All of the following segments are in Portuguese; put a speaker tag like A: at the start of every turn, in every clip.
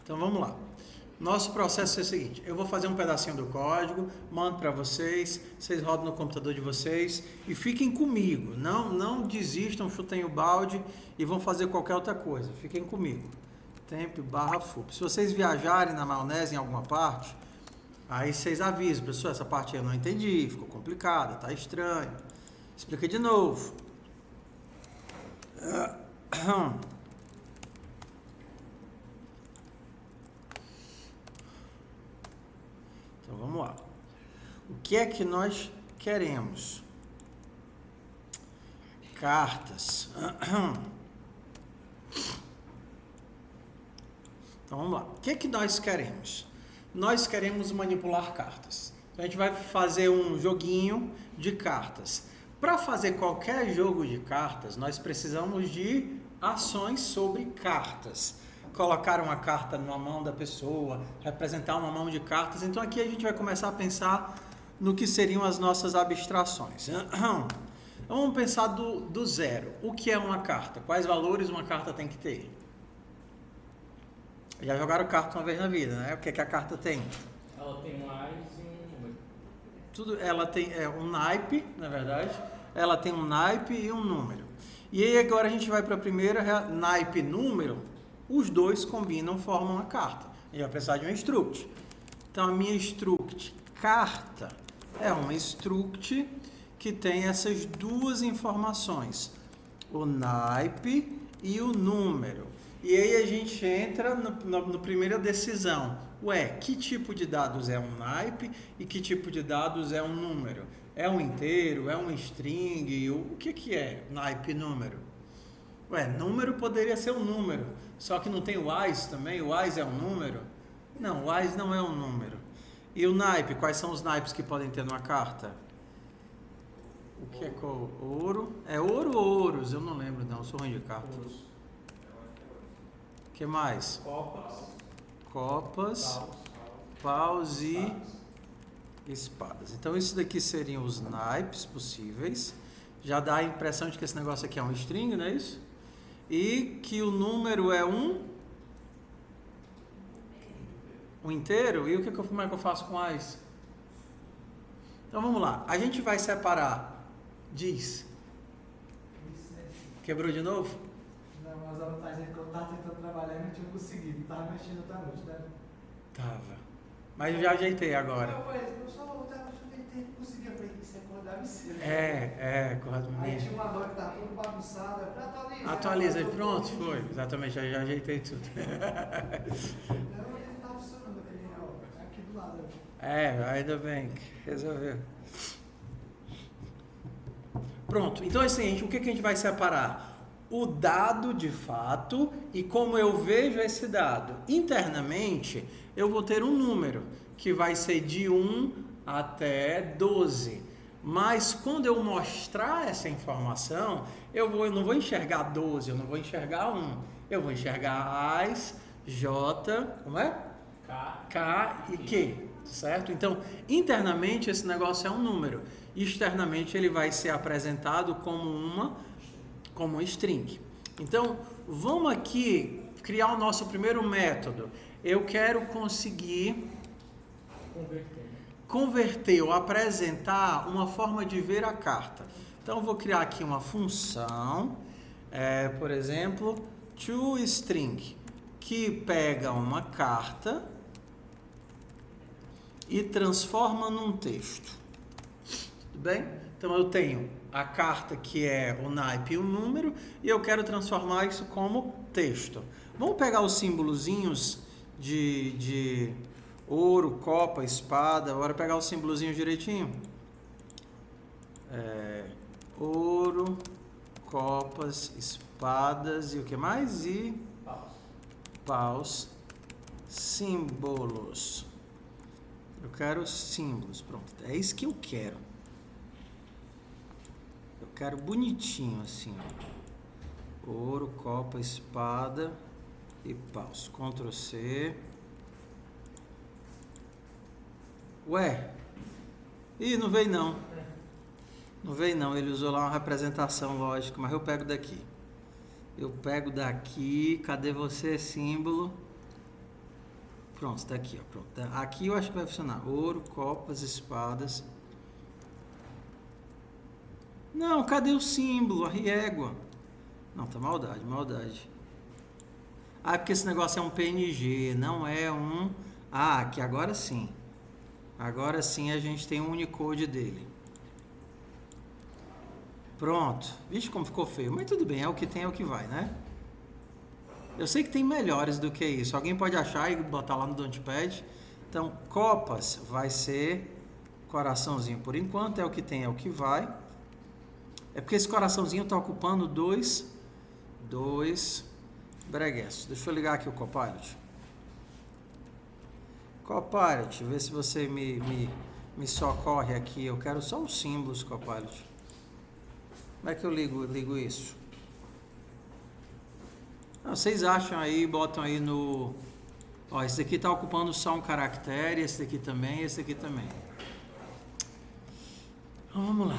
A: Então vamos lá. Nosso processo é o seguinte: eu vou fazer um pedacinho do código, mando para vocês, vocês rodam no computador de vocês e fiquem comigo. Não desistam, chutem o balde e vão fazer qualquer outra coisa. Fiquem comigo. Temp/fup. Se vocês viajarem na maionese em alguma parte, aí vocês avisam, pessoal, essa parte eu não entendi, ficou complicada, tá estranho. Explica de novo. Então vamos lá. O que é que nós queremos? Cartas. Então vamos lá. O que é que nós queremos? Nós queremos manipular cartas. Então a gente vai fazer um joguinho de cartas. Para fazer qualquer jogo de cartas, nós precisamos de ações sobre cartas. Colocar uma carta numa mão da pessoa, representar uma mão de cartas. Então aqui a gente vai começar a pensar no que seriam as nossas abstrações. Então, vamos pensar do zero. O que é uma carta? Quais valores uma carta tem que ter? Já jogaram carta uma vez na vida, né? O que é que a carta tem?
B: Ela tem um AIS e um número.
A: Ela tem um naipe, na verdade. Ela tem um naipe e um número. E aí agora a gente vai para a primeira, naipe e número. Os dois combinam, formam uma carta. A gente vai precisar de um struct. Então a minha struct carta é uma struct que tem essas duas informações, o naipe e o número. E aí a gente entra no primeira decisão. Ué, que tipo de dados é um naipe e que tipo de dados é um número? É um inteiro? É um string? O que é naipe e número? Ué, número poderia ser um número, só que não tem o AIS também? O AIS é um número? Não, o AIS não é um número. E o naipe? Quais são os naipes que podem ter numa carta? O que é ouro? É ouro ou ouros? Eu não lembro não, sou ruim de carta. O que mais? Copas, paus e espadas. Então isso daqui seriam os naipes possíveis. Já dá a impressão de que esse negócio aqui é um string, não é isso? E que o número é um inteiro. E como é que eu faço com AIS? Então vamos lá. A gente vai separar. Diz. Quebrou de novo?
C: Não, mas a vantagem é que eu tava tentando trabalhar e não tinha conseguido. Tava mexendo outra noite, né?
A: Tava. Mas eu já ajeitei agora.
C: Eu só tava tentando conseguir. Eu falei, isso é acordar cedo.
A: Acorda
C: Aí
A: mesmo.
C: tinha uma hora que tava tudo bagunçado. Eu falei,
A: Atualiza, pronto, foi. Exatamente, já ajeitei tudo.
C: Não, ele tava funcionando aquele aqui do lado.
A: Ainda bem que resolveu. Pronto, então é o seguinte, o que a gente vai separar? O dado de fato e como eu vejo esse dado. Internamente, eu vou ter um número, que vai ser de 1 até 12. Mas quando eu mostrar essa informação, eu não vou enxergar 12, eu não vou enxergar 1. Eu vou enxergar AIS, J, como é? K e Q, certo? Então, internamente esse negócio é um número. Externamente ele vai ser apresentado como um string. Então, vamos aqui criar o nosso primeiro método. Eu quero conseguir converter ou apresentar uma forma de ver a carta. Então, eu vou criar aqui uma função, por exemplo, toString, que pega uma carta e transforma num texto. Tudo bem? Então eu tenho a carta que é o naipe e o número e eu quero transformar isso como texto. Vamos pegar os símbolozinhos de ouro, copa, espada. Bora pegar os símbolozinhos direitinho. Ouro, copas, espadas e o que mais? E paus, símbolos. Eu quero símbolos, pronto. É isso que eu quero. Eu quero bonitinho assim, ó. Ouro, copa, espada e paus. Ctrl C. Ué? Ih, não veio não. Não veio não, ele usou lá uma representação lógica, mas eu pego daqui. Eu pego daqui, cadê você, símbolo? Pronto, tá aqui, ó. Pronto. Aqui eu acho que vai funcionar. Ouro, copas, espadas. Não, cadê o símbolo? A régua. Não, tá maldade, maldade. Ah, porque esse negócio é um PNG, não é um... Ah, aqui agora sim. Agora sim a gente tem um Unicode dele. Pronto. Vixe, como ficou feio. Mas tudo bem, é o que tem, é o que vai, né? Eu sei que tem melhores do que isso. Alguém pode achar e botar lá no Don'tpad. Então, copas vai ser coraçãozinho por enquanto. É o que tem, é o que vai. É porque esse coraçãozinho está ocupando dois breguesos. Deixa eu ligar aqui o Copilot. Copilot, vê se você me socorre aqui. Eu quero só os símbolos, Copilot. Como é que eu ligo isso? Não, vocês acham aí, botam aí no... Ó, esse daqui está ocupando só um caractere, esse daqui também, esse daqui também. Então, vamos lá.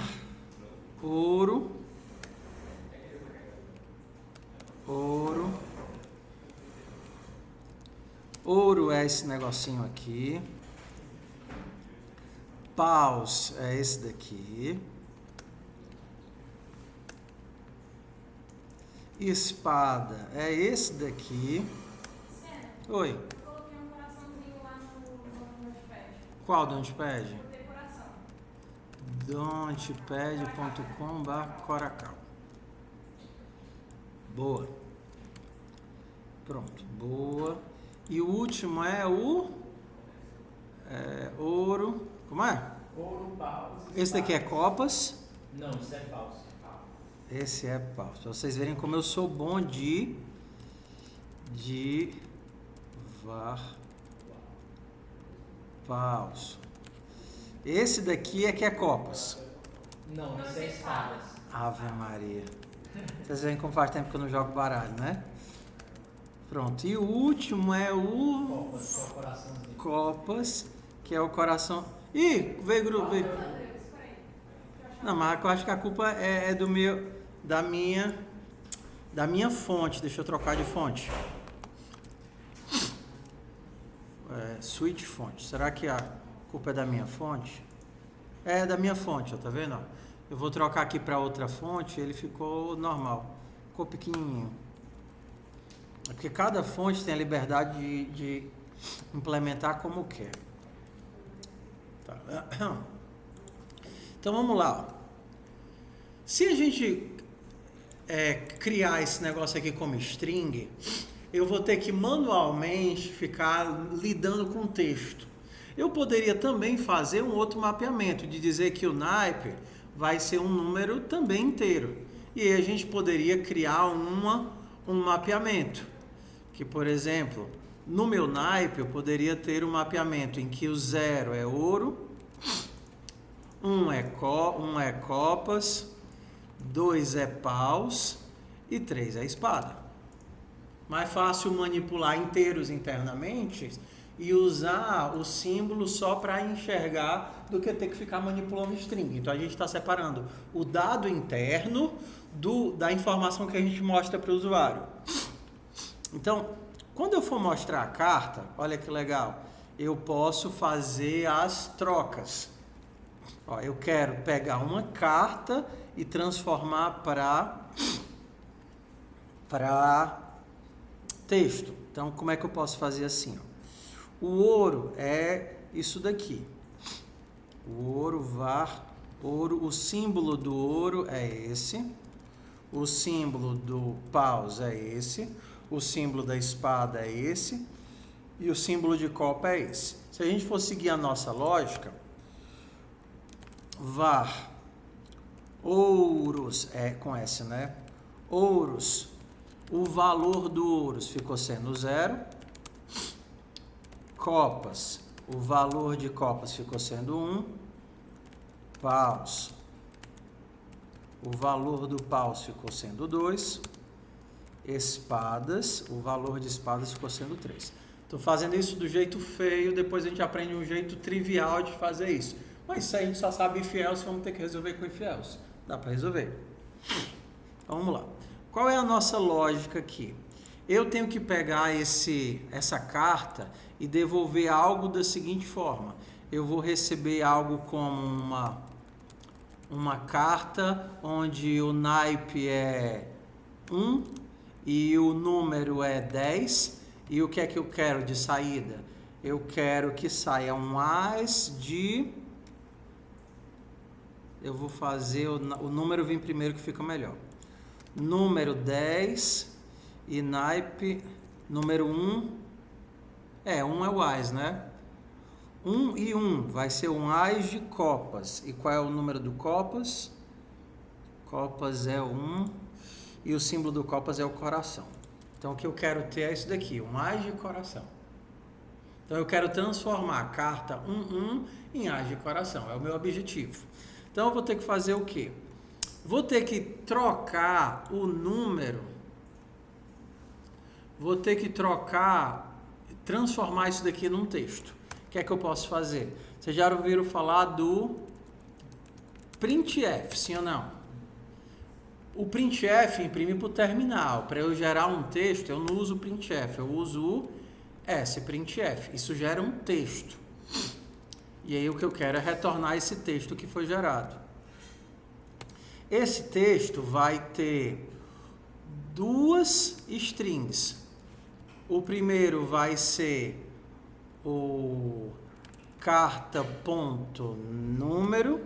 A: Ouro. Ouro. Ouro é esse negocinho aqui. Paus é esse daqui. Espada é esse daqui. Oi.
D: Eu coloquei um coraçãozinho lá no Don'tpad.
A: Qual Don'tpad?
D: Botei coração.
A: Don'tpad.com/coracal. Boa. Pronto, boa. E o último é o ouro. Como é?
B: Ouro, paus.
A: Esse daqui é copas.
B: Não, isso é paus.
A: Esse é paus. Pra vocês verem como eu sou bom de paus. Esse daqui é que é copas.
B: Não, isso é espadas.
A: Ave Maria. Vocês veem como faz tempo que eu não jogo baralho, né? Pronto. E o último é o
B: Copas, que é o coraçãozinho.
A: copas, que é o coração. Ih, veio grupo. Veio. Não, mas eu acho que a culpa é do meu, da minha fonte. Deixa eu trocar de fonte. Switch fonte. Será que a culpa é da minha fonte? É da minha fonte, ó, tá vendo? Eu vou trocar aqui para outra fonte, ele ficou normal. Ficou pequenininho. É porque cada fonte tem a liberdade de implementar como quer. Tá. Então vamos lá. Ó. Se a gente criar esse negócio aqui como string, eu vou ter que manualmente ficar lidando com o texto. Eu poderia também fazer um outro mapeamento, de dizer que o naipe vai ser um número também inteiro. E aí a gente poderia criar um mapeamento. Que, por exemplo, no meu naipe eu poderia ter um mapeamento em que o 0 é ouro, 1 é copas, 2 é paus e 3 é espada. Mais fácil manipular inteiros internamente e usar o símbolo só para enxergar do que ter que ficar manipulando string. Então a gente está separando o dado interno da informação que a gente mostra para o usuário. Então, quando eu for mostrar a carta, olha que legal, eu posso fazer as trocas. Ó, eu quero pegar uma carta e transformar para texto. Então, como é que eu posso fazer assim? Ó? O ouro é isso daqui. O ouro, ouro, o símbolo do ouro é esse. O símbolo do paus é esse. O símbolo da espada é esse. E o símbolo de copa é esse. Se a gente for seguir a nossa lógica, var ouros, com S, né? Ouros, o valor do ouros ficou sendo 0. Copas, o valor de copas ficou sendo 1. Paus, o valor do paus ficou sendo 2. Espadas, o valor de espadas ficou sendo 3. Estou fazendo isso do jeito feio, depois a gente aprende um jeito trivial de fazer isso. Mas isso aí a gente só sabe if else, vamos ter que resolver com if else. Dá para resolver. Então, vamos lá. Qual é a nossa lógica aqui? Eu tenho que pegar essa carta e devolver algo da seguinte forma. Eu vou receber algo como uma carta onde o naipe é 1 e o número é 10. E o que é que eu quero de saída? Eu quero que saia um as de... Eu vou fazer o número vir primeiro que fica melhor. Número 10 e naipe número 1. 1 é o as, né? 1 e 1 vai ser um as de copas. E qual é o número do copas? Copas é 1 e o símbolo do copas é o coração. Então o que eu quero ter é isso daqui, um as de coração. Então eu quero transformar a carta 1 em as de coração, é o meu objetivo. Então eu vou ter que fazer o quê? Vou ter que trocar o número, transformar isso daqui num texto. O que é que eu posso fazer? Vocês já ouviram falar do printf, sim ou não? O printf imprime para o terminal. Para eu gerar um texto, eu não uso o printf, eu uso o sprintf. Isso gera um texto. E aí o que eu quero é retornar esse texto que foi gerado. Esse texto vai ter duas strings. O primeiro vai ser o carta.número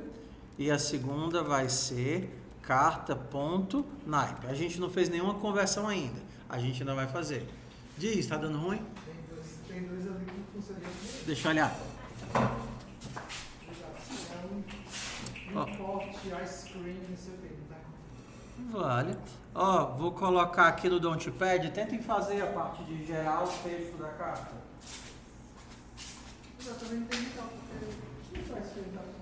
A: e a segunda vai ser carta.naipe. A gente não fez nenhuma conversão ainda. A gente ainda vai fazer. Diz, está dando ruim?
C: Tem dois ali que funcionam.
A: Deixa eu olhar.
C: Import ice cream, não sei o que, tá?
A: Vale. Vou colocar aqui no Notepad. Tentem fazer a parte de gerar o texto da carta.
C: Eu também entendi, então, porque o que faz que ele tá falando?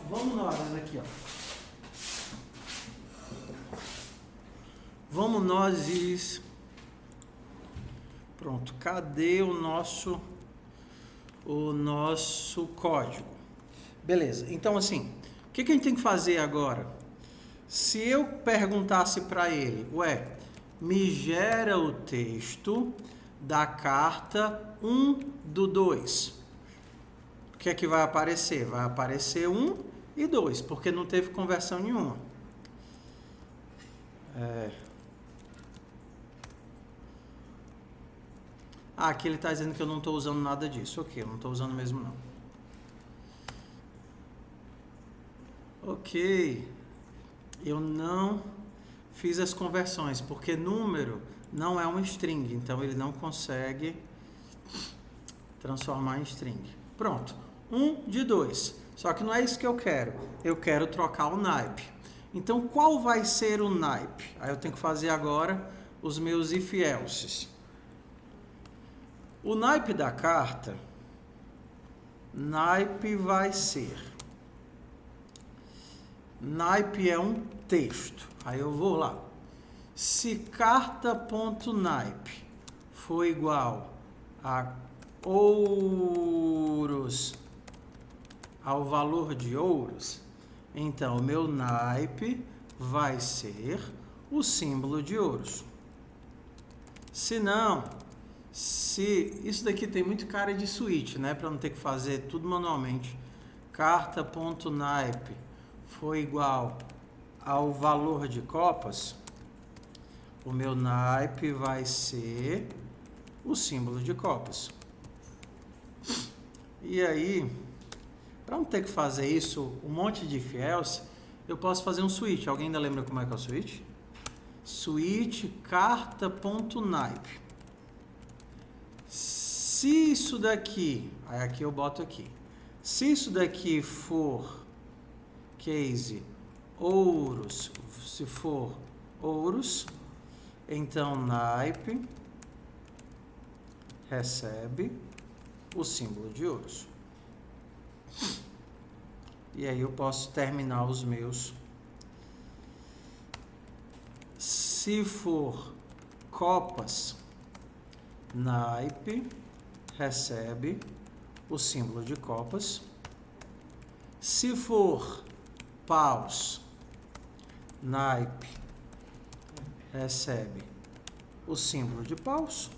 A: vamos nós aqui, ó. Vamos nós. Pronto, cadê o nosso código? Beleza, então assim, o que a gente tem que fazer agora? Se eu perguntasse para ele, me gera o texto da carta 1/2. O que é que vai aparecer? Vai aparecer 1 e 2, porque não teve conversão nenhuma. Aqui ele está dizendo que eu não estou usando nada disso. Ok, eu não estou usando mesmo não. Ok, eu não fiz as conversões, porque número não é um string, então ele não consegue transformar em string. Pronto, 1/2. Só que não é isso que eu quero. Eu quero trocar o naipe. Então, qual vai ser o naipe? Aí eu tenho que fazer agora os meus if elses. O naipe da carta, naipe vai ser, naipe é um texto. Aí eu vou lá. Se carta.naipe for igual a ouros, ao valor de ouros, então o meu naipe vai ser o símbolo de ouros. Se não, isso daqui tem muito cara de switch, né? Para não ter que fazer tudo manualmente. Carta.naipe foi igual ao valor de copas, o meu naipe vai ser o símbolo de copas. E aí, para não ter que fazer isso, um monte de if else, eu posso fazer um switch. Alguém ainda lembra como é que é o switch? Switch carta.naipe. Se isso daqui, aí aqui eu boto aqui. Se isso daqui for case ouros, se for ouros, então naipe recebe o símbolo de ouros. E aí eu posso terminar os meus. Se for copas, naipe recebe o símbolo de copas. Se for paus, naipe recebe o símbolo de paus.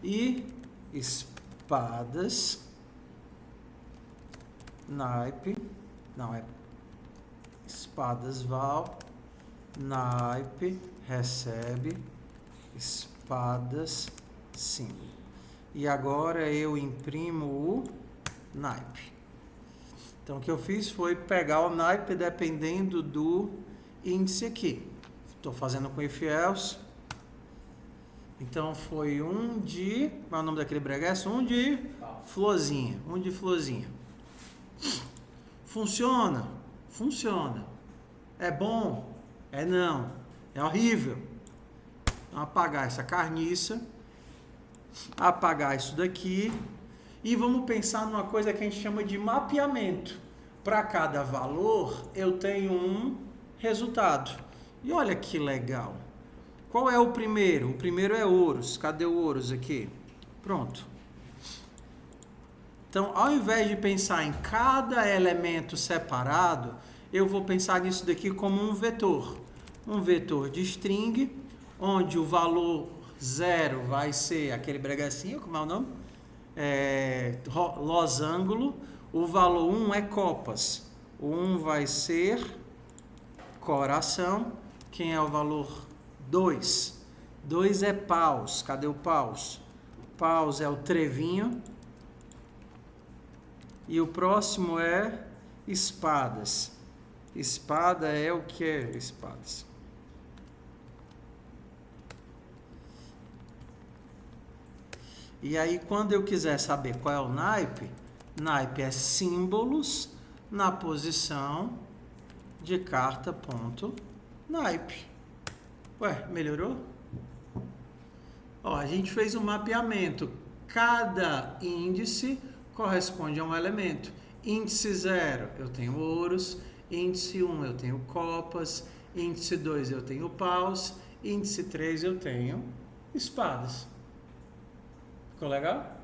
A: E espadas, naipe, não é espadas val, naipe recebe espadas símbolo. E agora eu imprimo o naipe. Então o que eu fiz foi pegar o naipe dependendo do índice aqui. Estou fazendo com if else. Então foi um de... Qual é o nome daquele breguesso? Um de florzinha. Um de florzinha. Funciona? Funciona. É bom? É não. É horrível. Então, apagar essa carniça. Apagar isso daqui. E vamos pensar numa coisa que a gente chama de mapeamento. Para cada valor, eu tenho um resultado. E olha que legal. Qual é o primeiro? O primeiro é ouros. Cadê o ouros aqui? Pronto. Então, ao invés de pensar em cada elemento separado, eu vou pensar nisso daqui como um vetor. Um vetor de string, onde o valor 0 vai ser aquele bregacinho, como é o nome? Losango. O valor 1 é copas. O 1 vai ser coração. Quem é o valor 2? 2 é paus. Cadê o paus? Paus é o trevinho. E o próximo é espadas. Espada é o que é espadas? E aí, quando eu quiser saber qual é o naipe, naipe é símbolos na posição de carta.naipe. Ué, melhorou? Ó, a gente fez um mapeamento. Cada índice corresponde a um elemento. Índice 0, eu tenho ouros. Índice 1, eu tenho copas. Índice 2, eu tenho paus. Índice 3, eu tenho espadas. Ficou legal?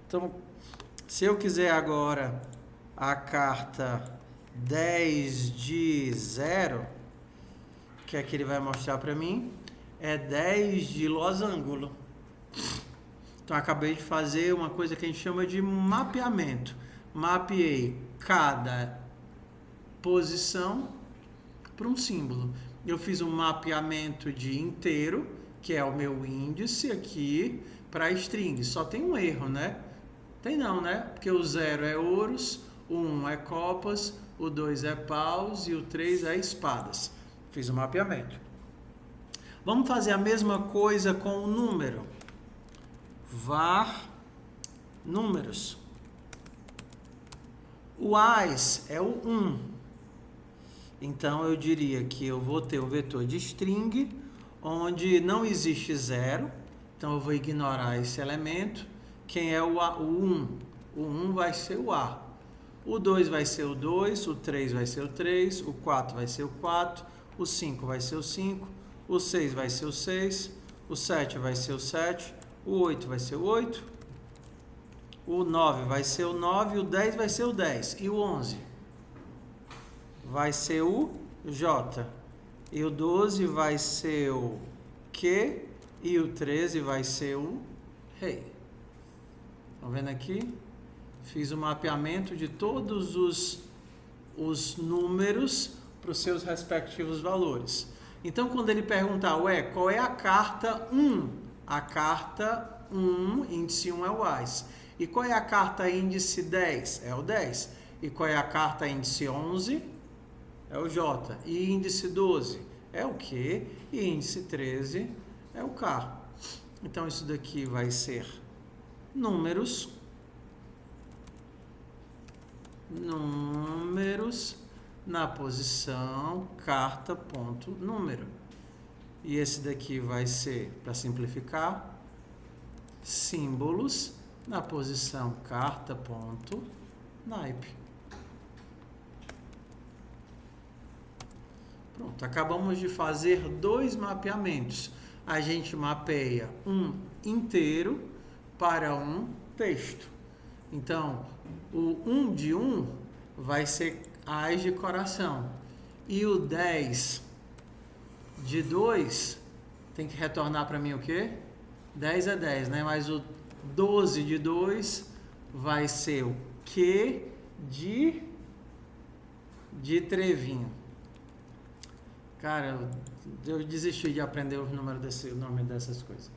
A: Então, se eu quiser agora a carta 10 de 0, o que é que ele vai mostrar para mim? É 10 de losango. Então, acabei de fazer uma coisa que a gente chama de mapeamento. Mapeei cada posição para um símbolo. Eu fiz um mapeamento de inteiro, que é o meu índice aqui, para string. Só tem um erro, né? Tem não, né? Porque o 0 é ouros, o 1 é copas, o 2 é paus e o 3 é espadas. Fiz o mapeamento. Vamos fazer a mesma coisa com o número. Var números. O AS é o 1. Então, eu diria que eu vou ter o vetor de string, onde não existe 0. Então, eu vou ignorar esse elemento. Quem é o 1? O 1 vai ser o A. O 2 vai ser o 2, o 3 vai ser o 3, o 4 vai ser o 4, o 5 vai ser o 5, o 6 vai ser o 6, o 7 vai ser o 7, o 8 vai ser o 8, o 9 vai ser o 9, o 10 vai ser o 10 e o 11 vai ser o J. E o 12 vai ser o Q e o 13 vai ser o Rei. Estão vendo aqui? Fiz o mapeamento de todos os números para os seus respectivos valores. Então, quando ele perguntar, qual é a carta 1? A carta 1, índice 1 é o AS. E qual é a carta índice 10? É o 10. E qual é a carta índice 11? É o J. E índice 12 é o Q. E índice 13 é o K. Então, isso daqui vai ser números na posição carta.número. E esse daqui vai ser, para simplificar, símbolos na posição carta.naipe. Pronto, acabamos de fazer 2 mapeamentos. A gente mapeia um inteiro para um texto. Então, o 1 de 1 vai ser AS de coração. E o 10 de 2 tem que retornar para mim o quê? 10 é 10, né? Mas o 12 de 2 vai ser o Q de trevinho. Cara, eu desisti de aprender o nome dessas coisas.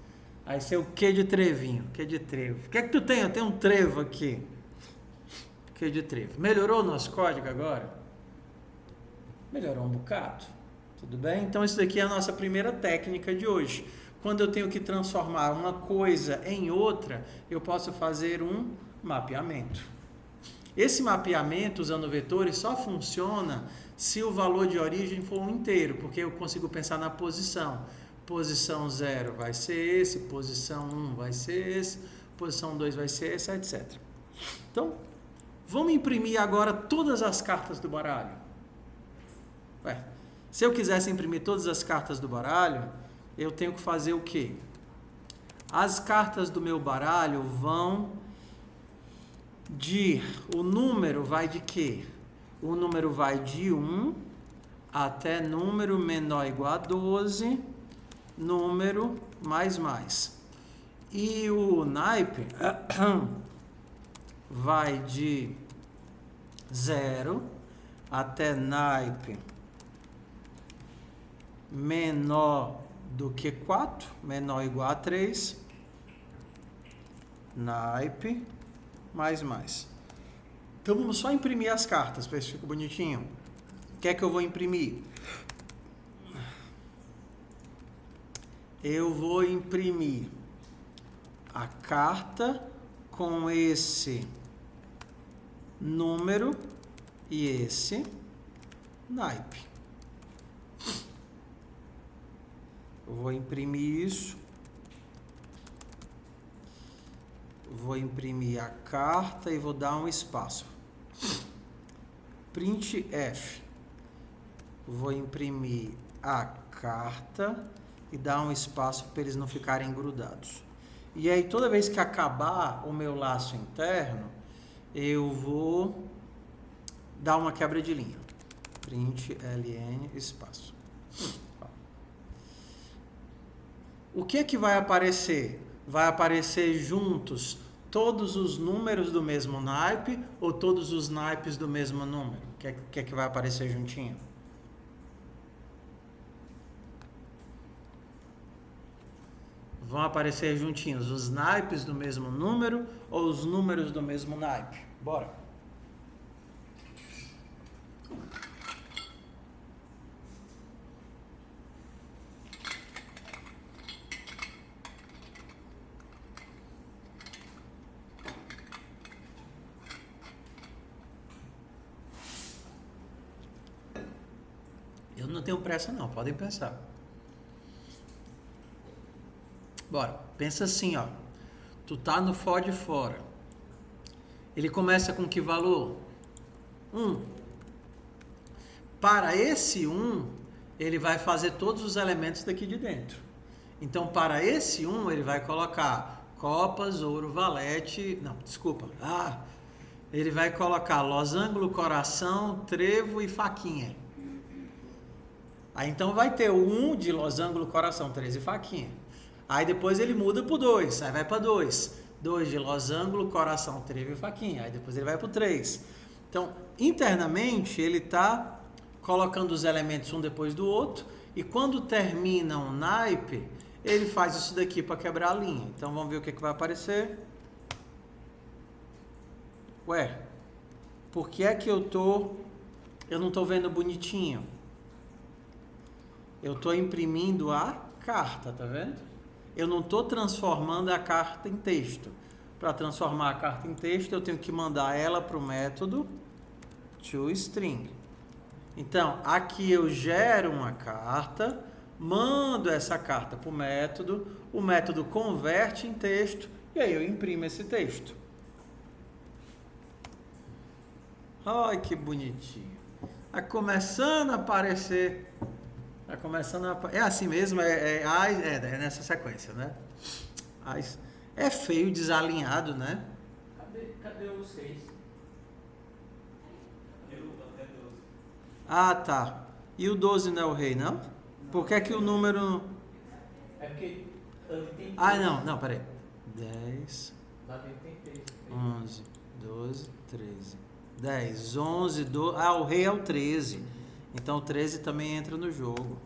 A: Aí ser o Q de trevinho, Q de trevo. O que é que tu tem? Eu tenho um trevo aqui. Q de trevo. Melhorou o nosso código agora? Melhorou um bocado. Tudo bem? Então, isso daqui é a nossa primeira técnica de hoje. Quando eu tenho que transformar uma coisa em outra, eu posso fazer um mapeamento. Esse mapeamento, usando vetores, só funciona se o valor de origem for um inteiro, porque eu consigo pensar na posição. Posição 0 vai ser esse, posição 1 vai ser esse, posição 2 vai ser esse, etc. Então, vamos imprimir agora todas as cartas do baralho. Se eu quisesse imprimir todas as cartas do baralho, eu tenho que fazer o quê? As cartas do meu baralho vão o número vai de quê? O número vai de 1 até número menor ou igual a 12, número mais. E o naipe vai de 0 até naipe menor do que 4, menor ou igual a 3, naipe mais. Então, vamos só imprimir as cartas, para ver se fica bonitinho. O que é que eu vou imprimir? Eu vou imprimir a carta com esse número e esse naipe. Eu vou imprimir isso. vou imprimir a carta e vou dar um espaço. Printf, vou imprimir a carta e dar um espaço para eles não ficarem grudados. E aí toda vez que acabar o meu laço interno, eu vou dar uma quebra de linha. Print ln espaço. O que é que vai aparecer? Vai aparecer juntos todos os números do mesmo naipe ou todos os naipes do mesmo número? O que é que vai aparecer juntinho? Vão aparecer juntinhos os naipes do mesmo número ou os números do mesmo naipe? Bora! Eu não tenho pressa não, podem pensar. Bora, pensa assim, ó. Tu tá no for de fora. Ele começa com que valor? 1. Para esse 1, ele vai fazer todos os elementos daqui de dentro. Então, para esse 1, ele vai colocar copas, ouro, valete... Não, desculpa. Ele vai colocar losango, coração, trevo e faquinha. Aí, então, vai ter o 1 de losango, coração, trevo e faquinha. Aí depois ele muda para o 2, aí vai para 2. 2 de losango, coração, trevo e faquinha. Aí depois ele vai para o 3. Então, internamente, ele está colocando os elementos um depois do outro. E quando termina um naipe, ele faz isso daqui para quebrar a linha. Então, vamos ver o que vai aparecer. Ué, por que é que eu não estou vendo bonitinho? Eu estou imprimindo a carta, tá vendo? Eu não estou transformando a carta em texto. Para transformar a carta em texto, eu tenho que mandar ela para o método toString. Então, aqui eu gero uma carta, mando essa carta para o método converte em texto e aí eu imprimo esse texto. Ai, que bonitinho. Está começando a aparecer... É assim mesmo, é nessa sequência, né? É feio, desalinhado, né?
B: Cadê o 6?
A: Ah, tá. E o 12 não é o rei, não? Por que é que o número...
B: É porque ali tem 3.
A: Não, peraí. 10,
B: Lá dentro tem 3.
A: 11, 12, 13. 10, 11, 12... o rei é o 13. Então o 13 também entra no jogo.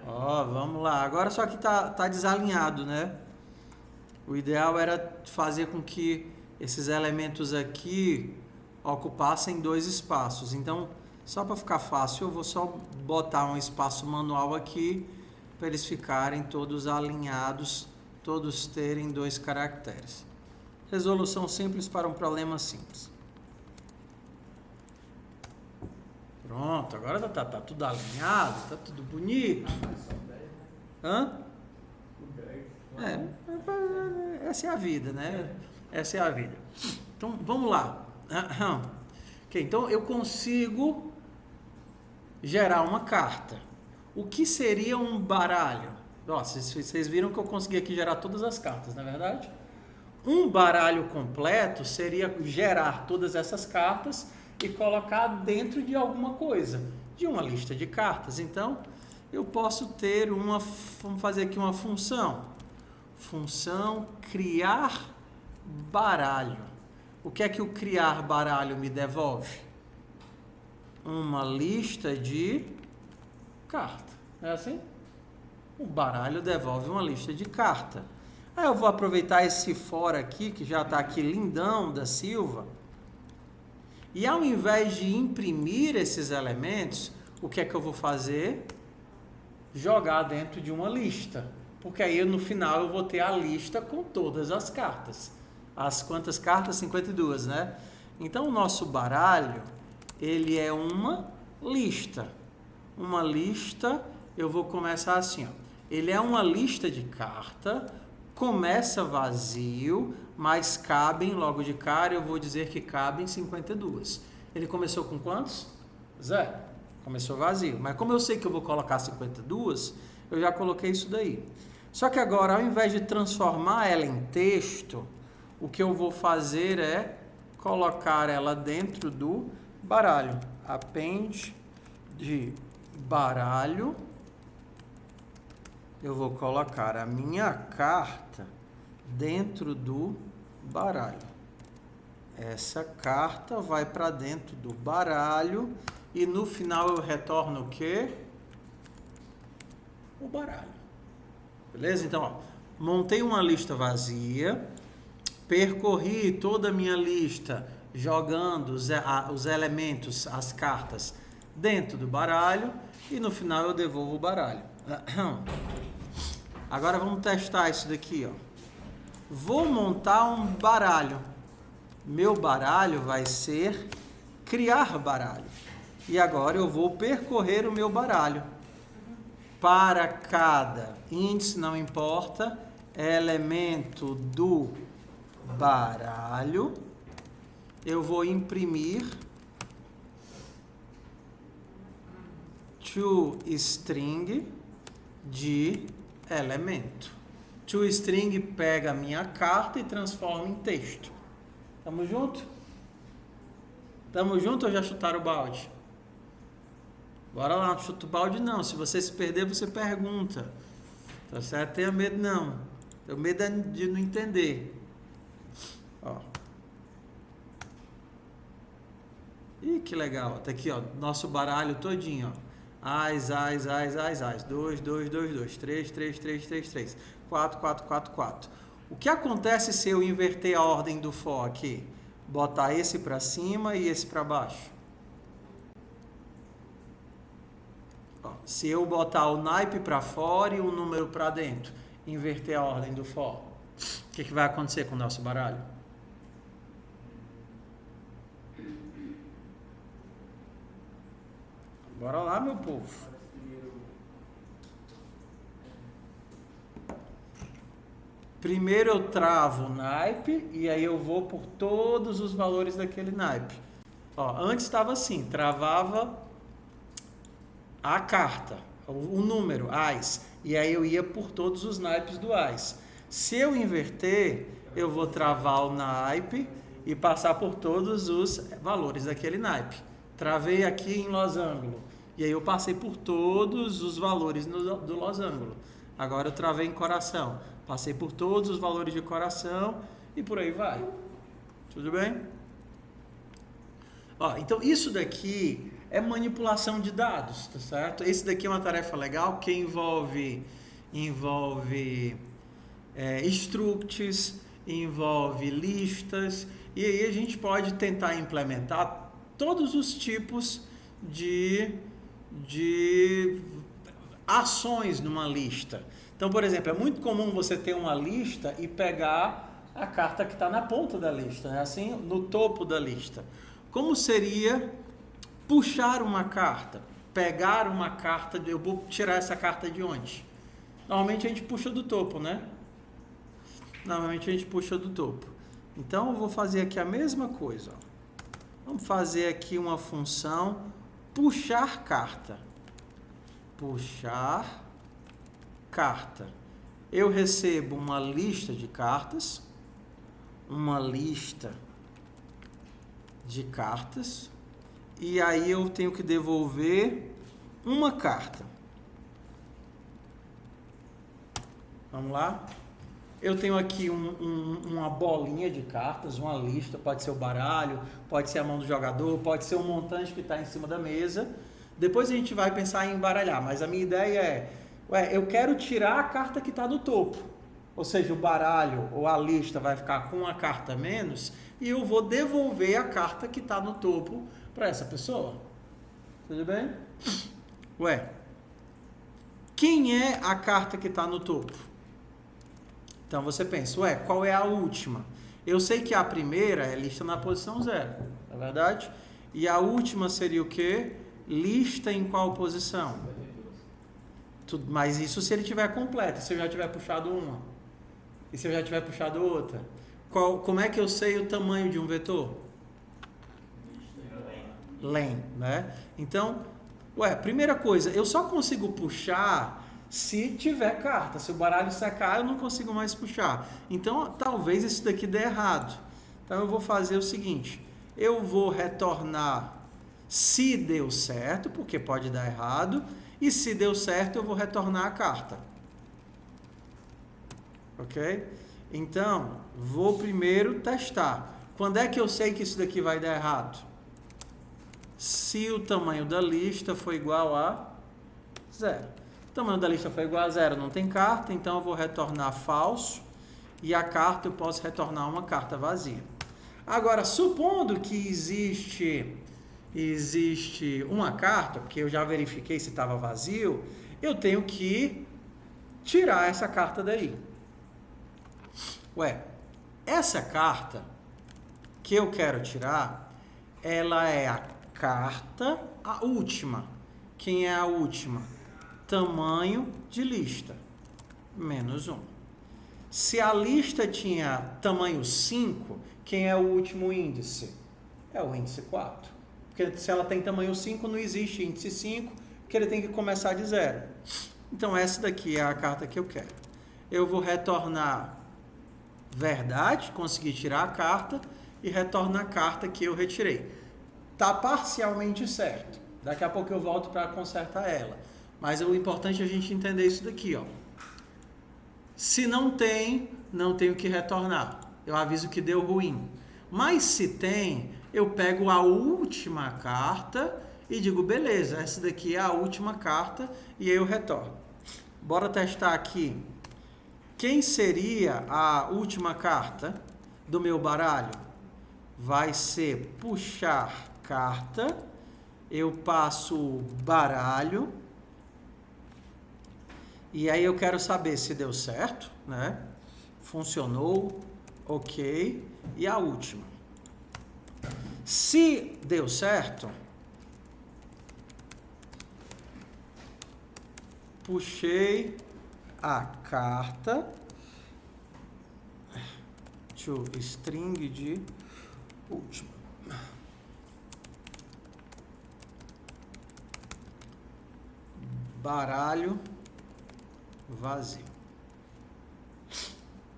A: Vamos lá. Agora só que tá desalinhado, né? O ideal era fazer com que esses elementos aqui ocupassem 2 espaços. Então, só para ficar fácil, eu vou só botar um espaço manual aqui para eles ficarem todos alinhados, todos terem 2 caracteres. Resolução simples para um problema simples. Pronto, agora tá tudo alinhado, tá tudo bonito. Essa é a vida, né? Essa é a vida. Então, vamos lá. Ok, então eu consigo gerar uma carta. O que seria um baralho? Vocês viram que eu consegui aqui gerar todas as cartas, não é verdade? Um baralho completo seria gerar todas essas cartas e colocar dentro de alguma coisa, de uma lista de cartas. Então, eu posso ter vamos fazer aqui uma função. Função criar baralho. O que é que o criar baralho me devolve? Uma lista de carta. É assim? O baralho devolve uma lista de carta. Aí eu vou aproveitar esse for aqui, que já está aqui lindão da Silva. E ao invés de imprimir esses elementos, o que é que eu vou fazer? Jogar dentro de uma lista. Porque aí no final eu vou ter a lista com todas as cartas. As quantas cartas? 52, né? Então o nosso baralho, ele é uma lista. Uma lista, eu vou começar assim, ó. Ele é uma lista de carta começa vazio, mas cabem, logo de cara, eu vou dizer que cabem 52. Ele começou com quantos? 0. Começou vazio. Mas como eu sei que eu vou colocar 52, eu já coloquei isso daí. Só que agora, ao invés de transformar ela em texto, o que eu vou fazer é colocar ela dentro do baralho. Append de baralho. Eu vou colocar a minha carta dentro do baralho. Essa carta vai para dentro do baralho e no final eu retorno o quê? O baralho. Beleza? Então, ó, montei uma lista vazia, percorri toda a minha lista jogando os elementos, as cartas dentro do baralho e no final eu devolvo o baralho. Agora vamos testar isso daqui, ó. Vou montar um baralho. Meu baralho vai ser criar baralho. E agora eu vou percorrer o meu baralho. Para cada índice, não importa, elemento do baralho, eu vou imprimir toString de elemento. ToString pega a minha carta e transforma em texto. Tamo junto? Tamo junto ou já chutaram o balde? Bora lá, não chuta o balde não. Se você se perder, você pergunta. Tá certo? Tenha medo não. Tenho medo de não entender. Ó. Ih, que legal. Tá aqui, ó. Nosso baralho todinho, ó. Ais. 2, 2, 2, 2. 3, 3, 3, 3, 3. 4, 4, 4, 4. O que acontece se eu inverter a ordem do for aqui? Botar esse para cima e esse para baixo. Ó, se eu botar o naipe para fora e o número para dentro, inverter a ordem do for, o que vai acontecer com o nosso baralho? Bora lá, meu povo. Primeiro eu travo o naipe e aí eu vou por todos os valores daquele naipe. Ó, antes estava assim, travava a carta, o número, ais, e aí eu ia por todos os naipes do ais. Se eu inverter, eu vou travar o naipe e passar por todos os valores daquele naipe. Travei aqui em losango, e aí eu passei por todos os valores do losango. Agora eu travei em coração. Passei por todos os valores de coração e por aí vai. Tudo bem? Ó, então isso daqui é manipulação de dados, tá certo? Esse daqui é uma tarefa legal que envolve structs, envolve listas, e aí a gente pode tentar implementar todos os tipos de ações numa lista. Então, por exemplo, é muito comum você ter uma lista e pegar a carta que está na ponta da lista, né? Assim, no topo da lista. Como seria puxar uma carta? Pegar uma carta, eu vou tirar essa carta de onde? Normalmente a gente puxa do topo, né? Normalmente a gente puxa do topo. Então, eu vou fazer aqui a mesma coisa. Ó. Vamos fazer aqui uma função puxar carta. Puxar carta. Eu recebo uma lista de cartas, e aí eu tenho que devolver uma carta. Vamos lá? Eu tenho aqui uma bolinha de cartas, uma lista, pode ser o baralho, pode ser a mão do jogador, pode ser um montante que está em cima da mesa. Depois a gente vai pensar em embaralhar, mas a minha ideia é, eu quero tirar a carta que está no topo, ou seja, o baralho ou a lista vai ficar com uma carta a menos e eu vou devolver a carta que está no topo para essa pessoa. Tudo bem? Quem é a carta que está no topo? Então você pensa, qual é a última? Eu sei que a primeira é lista na posição 0, não é verdade? E a última seria o quê? Lista em qual posição? Mas isso se ele tiver completo, se eu já tiver puxado uma. E se eu já tiver puxado outra? Como é que eu sei o tamanho de um vetor? Len, né? Então, primeira coisa, eu só consigo puxar se tiver carta. Se o baralho secar, eu não consigo mais puxar. Então, talvez isso daqui dê errado. Então, eu vou fazer o seguinte. Eu vou retornar se deu certo, porque pode dar errado. E se deu certo, eu vou retornar a carta. Ok? Então, vou primeiro testar. Quando é que eu sei que isso daqui vai dar errado? Se o tamanho da lista for igual a 0. O tamanho da lista for igual a 0, não tem carta, então eu vou retornar falso. E a carta eu posso retornar uma carta vazia. Agora, supondo que existe uma carta, porque eu já verifiquei se estava vazio, eu tenho que tirar essa carta daí. Essa carta que eu quero tirar, ela é a carta, a última. Quem é a última? Tamanho de lista, menos 1. Se a lista tinha tamanho 5, quem é o último índice? É o índice 4. Porque se ela tem tamanho 5, não existe índice 5, porque ele tem que começar de 0. Então, essa daqui é a carta que eu quero. Eu vou retornar verdade, consegui tirar a carta, e retorno a carta que eu retirei. Está parcialmente certo. Daqui a pouco eu volto para consertar ela. Mas o importante é a gente entender isso daqui, ó. Se não tenho que retornar. Eu aviso que deu ruim. Mas se tem, eu pego a última carta e digo, beleza, essa daqui é a última carta, e aí eu retorno. Bora testar aqui. Quem seria a última carta do meu baralho? Vai ser puxar carta, eu passo o baralho, e aí eu quero saber se deu certo, né? Funcionou, ok, e a última. Se deu certo, puxei a carta to string de última. Baralho vazio.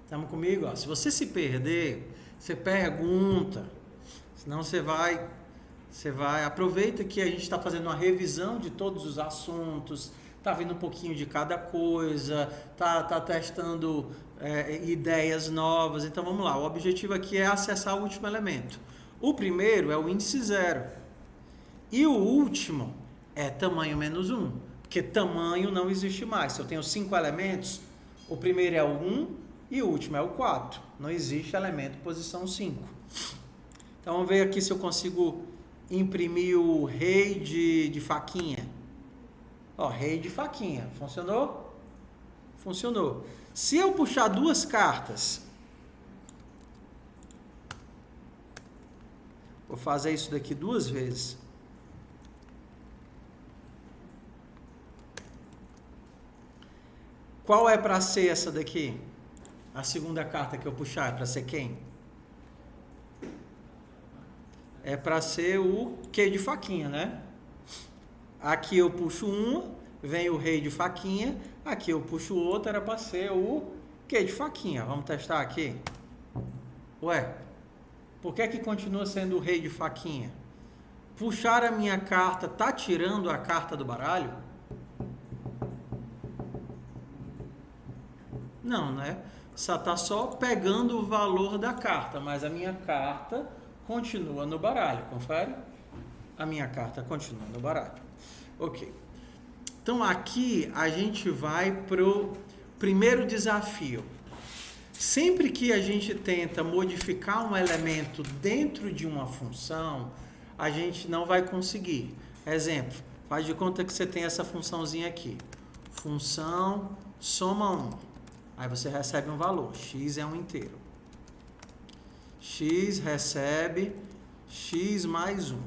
A: Estamos comigo? Ó. Se você se perder, você pergunta. Senão você vai. Aproveita que a gente está fazendo uma revisão de todos os assuntos. Está vendo um pouquinho de cada coisa, tá testando ideias novas. Então vamos lá, o objetivo aqui é acessar o último elemento. O primeiro é o índice 0. E o último é tamanho menos 1. Porque tamanho não existe mais. Se eu tenho 5 elementos, o primeiro é o 1 e o último é o 4. Não existe elemento posição 5. Então vamos ver aqui se eu consigo imprimir o rei de faquinha. Ó, rei de faquinha. Funcionou? Funcionou. Se eu puxar 2 cartas, vou fazer isso daqui 2 vezes. Qual é para ser essa daqui? A segunda carta que eu puxar é para ser quem? É para ser o Q de faquinha, né? Aqui eu puxo um, vem o rei de faquinha. Aqui eu puxo outro, era para ser o Q de faquinha. Vamos testar aqui. Ué, por que que continua sendo o rei de faquinha? Puxar a minha carta, tá tirando a carta do baralho? Não, né? Só tá só pegando o valor da carta, mas a minha carta continua no baralho. Confere? A minha carta continua no baralho. Ok. Então, aqui a gente vai pro primeiro desafio. Sempre que a gente tenta modificar um elemento dentro de uma função, a gente não vai conseguir. Exemplo, faz de conta que você tem essa funçãozinha aqui. Função soma 1. Aí você recebe um valor. X é um inteiro. X recebe X mais 1.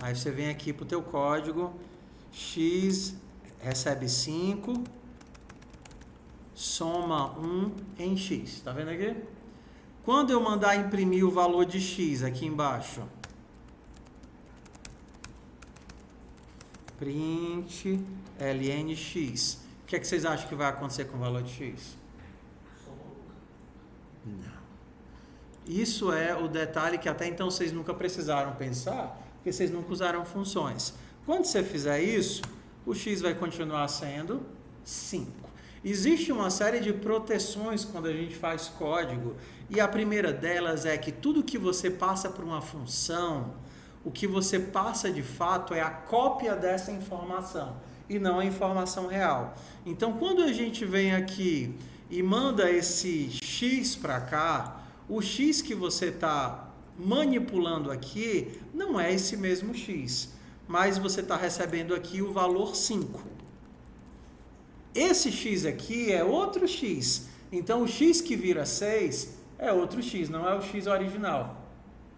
A: Aí você vem aqui para o teu código. X recebe 5, soma 1 em x. Tá vendo aqui? Quando eu mandar imprimir o valor de x aqui embaixo, print lnx, o que é que vocês acham que vai acontecer com o valor de x? Não. Isso é o detalhe que até então vocês nunca precisaram pensar, porque vocês nunca usaram funções. Quando você fizer isso, o x vai continuar sendo 5. Existe uma série de proteções quando a gente faz código, e a primeira delas é que tudo que você passa por uma função, o que você passa de fato é a cópia dessa informação, e não a informação real. Então, quando a gente vem aqui e manda esse x para cá, o x que você está manipulando aqui não é esse mesmo x, mas você está recebendo aqui o valor 5. Esse x aqui é outro x, então o x que vira 6 é outro x, não é o x original,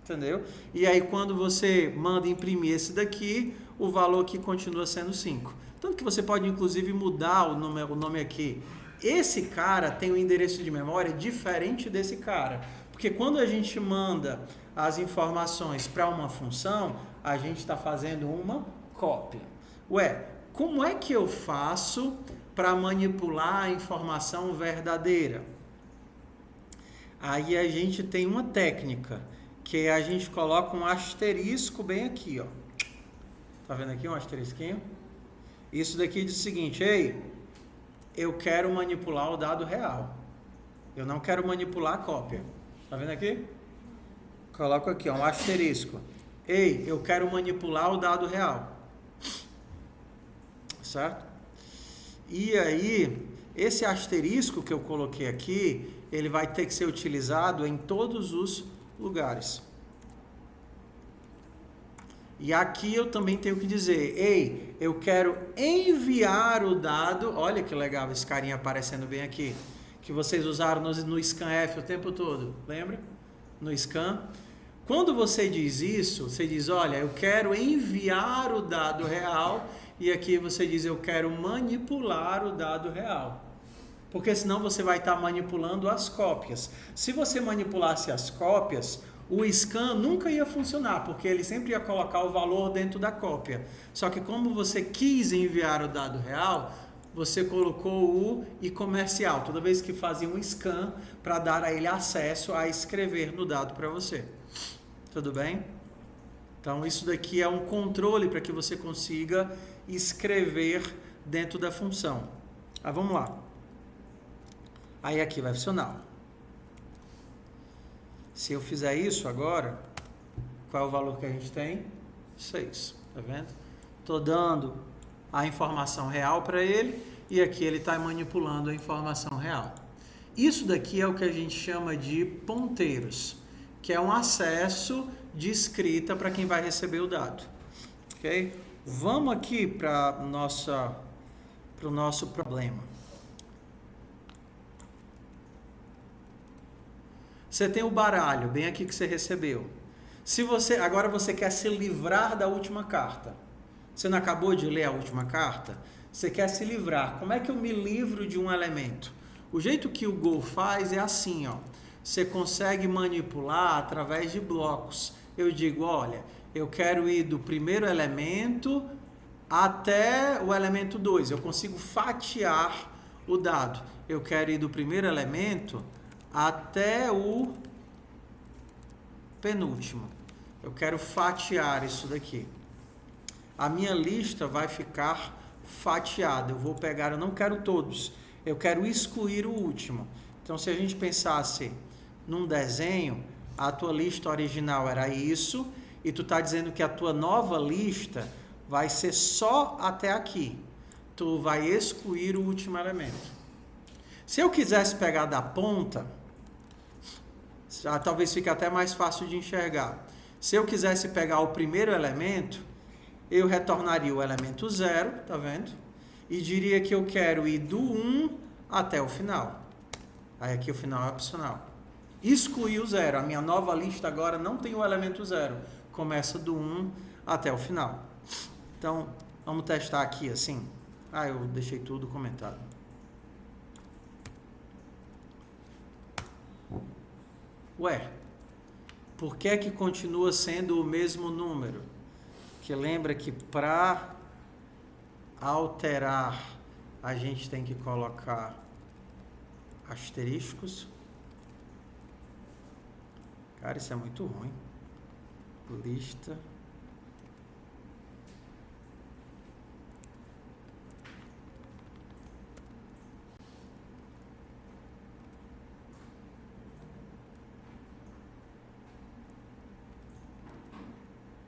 A: entendeu? E aí quando você manda imprimir esse daqui, o valor aqui continua sendo 5. Tanto que você pode inclusive mudar o nome aqui. Esse cara tem um endereço de memória diferente desse cara, porque quando a gente manda as informações para uma função, a gente está fazendo uma cópia. Ué, como é que eu faço para manipular a informação verdadeira? Aí a gente tem uma técnica, que a gente coloca um asterisco bem aqui, ó. Tá vendo aqui um asterisquinho? Isso daqui diz o seguinte: ei, eu quero manipular o dado real. Eu não quero manipular a cópia. Tá vendo aqui? Coloco aqui, ó, um asterisco. Ei, eu quero manipular o dado real. Certo? E aí, esse asterisco que eu coloquei aqui, ele vai ter que ser utilizado em todos os lugares. E aqui eu também tenho que dizer, ei, eu quero enviar o dado. Olha que legal esse carinha aparecendo bem aqui, que vocês usaram no scanf o tempo todo, lembra? No scan. Quando você diz isso, você diz, olha, eu quero enviar o dado real, e aqui você diz, eu quero manipular o dado real. Porque senão você vai estar manipulando as cópias. Se você manipulasse as cópias, o scan nunca ia funcionar, porque ele sempre ia colocar o valor dentro da cópia. Só que como você quis enviar o dado real, você colocou o e comercial, toda vez que fazia um scan, para dar a ele acesso a escrever no dado para você. Tudo bem? Então isso daqui é um controle para que você consiga escrever dentro da função. Vamos lá. Aí aqui vai funcionar. Se eu fizer isso agora, qual é o valor que a gente tem? 6, tá vendo? Estou dando a informação real para ele e aqui ele está manipulando a informação real. Isso daqui é o que a gente chama de ponteiros, que é um acesso de escrita para quem vai receber o dado. Ok? Vamos aqui para o nosso problema. Você tem o baralho, bem aqui que você recebeu. Agora você quer se livrar da última carta. Você não acabou de ler a última carta? Você quer se livrar. Como é que eu me livro de um elemento? O jeito que o Go faz é assim, ó. Você consegue manipular através de blocos. Eu digo, olha, eu quero ir do primeiro elemento até o elemento 2. Eu consigo fatiar o dado. Eu quero ir do primeiro elemento até o penúltimo. Eu quero fatiar isso daqui. A minha lista vai ficar fatiada. Eu não quero todos. Eu quero excluir o último. Então, se a gente pensasse num desenho, a tua lista original era isso, e tu está dizendo que a tua nova lista vai ser só até aqui. Tu vai excluir o último elemento. Se eu quisesse pegar da ponta, já talvez fique até mais fácil de enxergar. Se eu quisesse pegar o primeiro elemento, eu retornaria o elemento 0, tá vendo? E diria que eu quero ir do 1 até o final. Aí aqui o final é opcional. Excluir o 0. A minha nova lista agora não tem o elemento 0. Começa do 1 até o final. Então, vamos testar aqui assim. Eu deixei tudo comentado. Ué, por que é que continua sendo o mesmo número? Que lembra que para alterar a gente tem que colocar asteriscos. Cara, isso é muito ruim. Lista.